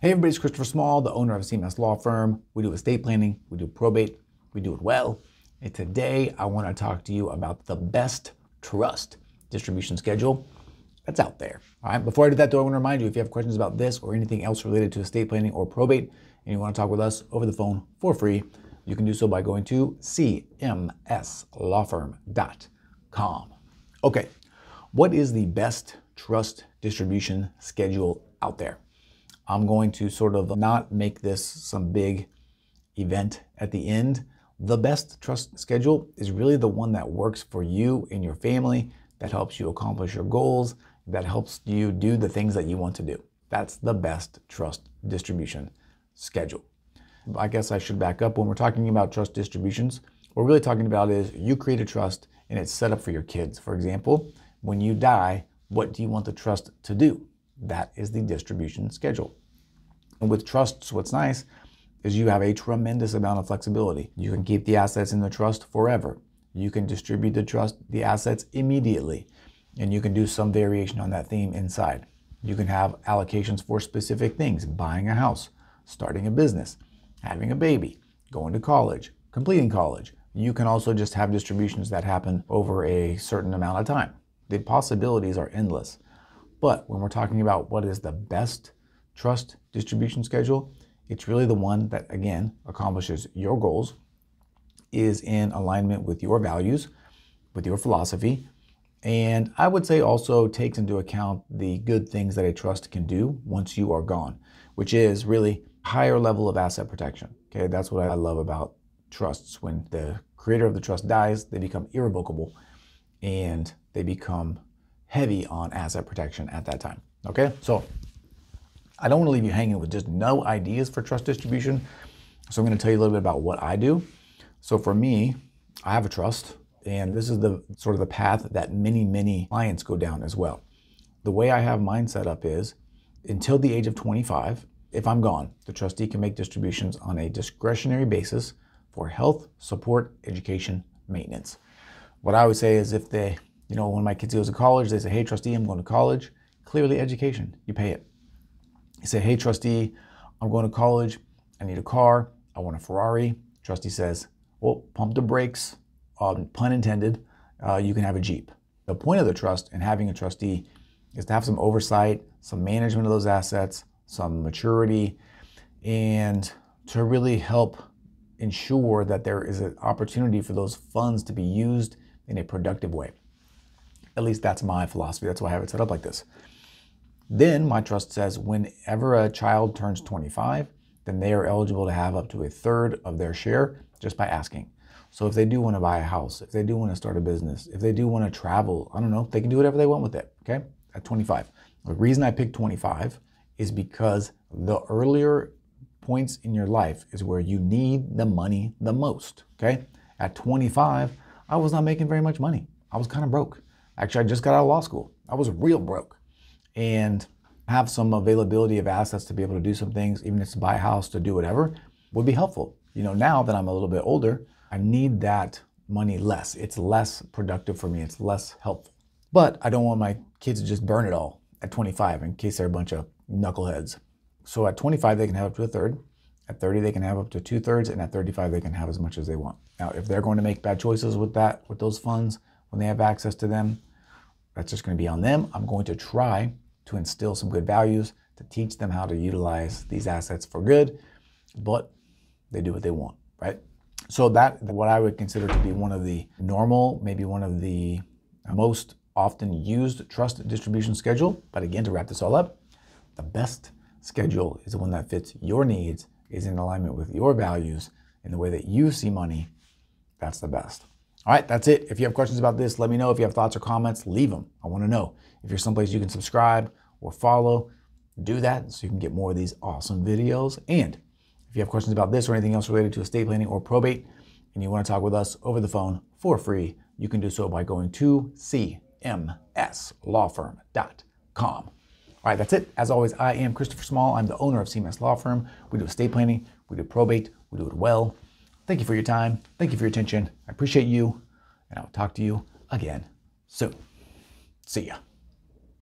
Hey everybody, it's Christopher Small, the owner of CMS Law Firm. We do estate planning, we do probate, we do it well. And today I want to talk to you about the best trust distribution schedule that's out there. All right, before I do that though, I want to remind you, if you have questions about this or anything else related to estate planning or probate, and you want to talk with us over the phone for free, you can do so by going to cmslawfirm.com. Okay, what is the best trust distribution schedule out there? I'm going to sort of not make this some big event at the end. The best trust schedule is really the one that works for you and your family, that helps you accomplish your goals, that helps you do the things that you want to do. That's the best trust distribution schedule. I guess I should back up. When we're talking about trust distributions, what we're really talking about is you create a trust and it's set up for your kids. For example, when you die, what do you want the trust to do? That is the distribution schedule. And with trusts, what's nice is you have a tremendous amount of flexibility. You can keep the assets in the trust forever. You can distribute the assets immediately, and you can do some variation on that theme inside. You can have allocations for specific things: buying a house, starting a business, having a baby, going to college, completing college. You can also just have distributions that happen over a certain amount of time. The possibilities are endless. But when we're talking about what is the best trust distribution schedule, it's really the one that, again, accomplishes your goals, is in alignment with your values, with your philosophy, and I would say also takes into account the good things that a trust can do once you are gone, which is really higher level of asset protection. Okay, that's what I love about trusts. When the creator of the trust dies, they become irrevocable and they become heavy on asset protection at that time. Okay, so I don't want to leave you hanging with just no ideas for trust distribution. So I'm going to tell you a little bit about what I do. So for me, I have a trust, and this is the sort of the path that many clients go down as well. The way I have mine set up is until the age of 25, if I'm gone, the trustee can make distributions on a discretionary basis for health, support, education, maintenance. What I would say is if they, when my kids goes to college, they say, "Hey trustee, I'm going to college." Clearly education, you pay it. You say, "Hey trustee, I'm going to college, I need a car, I want a Ferrari." Trustee says, "Well, pump the brakes, pun intended, you can have a Jeep." The point of the trust and having a trustee is to have some oversight, some management of those assets, some maturity, and to really help ensure that there is an opportunity for those funds to be used in a productive way. At least that's my philosophy. That's why I have it set up like this. Then my trust says whenever a child turns 25, then they are eligible to have up to 1/3 of their share just by asking. So if they do want to buy a house, if they do want to start a business, if they do want to travel, I don't know, they can do whatever they want with it, okay, at 25. The reason I picked 25 is because the earlier points in your life is where you need the money the most, okay? At 25, I was not making very much money. I was kind of broke. Actually, I just got out of law school. I was real broke. And have some availability of assets to be able to do some things, even if it's to buy a house, to do whatever, would be helpful. Now that I'm a little bit older, I need that money less. It's less productive for me. It's less helpful. But I don't want my kids to just burn it all at 25 in case they're a bunch of knuckleheads. So at 25, they can have up to 1/3. At 30, they can have up to 2/3. And at 35, they can have as much as they want. Now, if they're going to make bad choices with those funds, when they have access to them, that's just going to be on them. I'm going to try to instill some good values, to teach them how to utilize these assets for good, but they do what they want, right? So that, what I would consider to be one of the normal, maybe one of the most often used trust distribution schedule. But again, to wrap this all up, the best schedule is the one that fits your needs, is in alignment with your values, in the way that you see money. That's the best. All right, that's it. If you have questions about this, let me know. If you have thoughts or comments, leave them. I want to know. If you're someplace you can subscribe or follow, do that so you can get more of these awesome videos. And if you have questions about this or anything else related to estate planning or probate, and you want to talk with us over the phone for free, you can do so by going to cmslawfirm.com. All right, that's it. As always, I am Christopher Small. I'm the owner of CMS Law Firm. We do estate planning, we do probate, we do it well. Thank you for your time. Thank you for your attention. I appreciate you, and I'll talk to you again soon. See ya.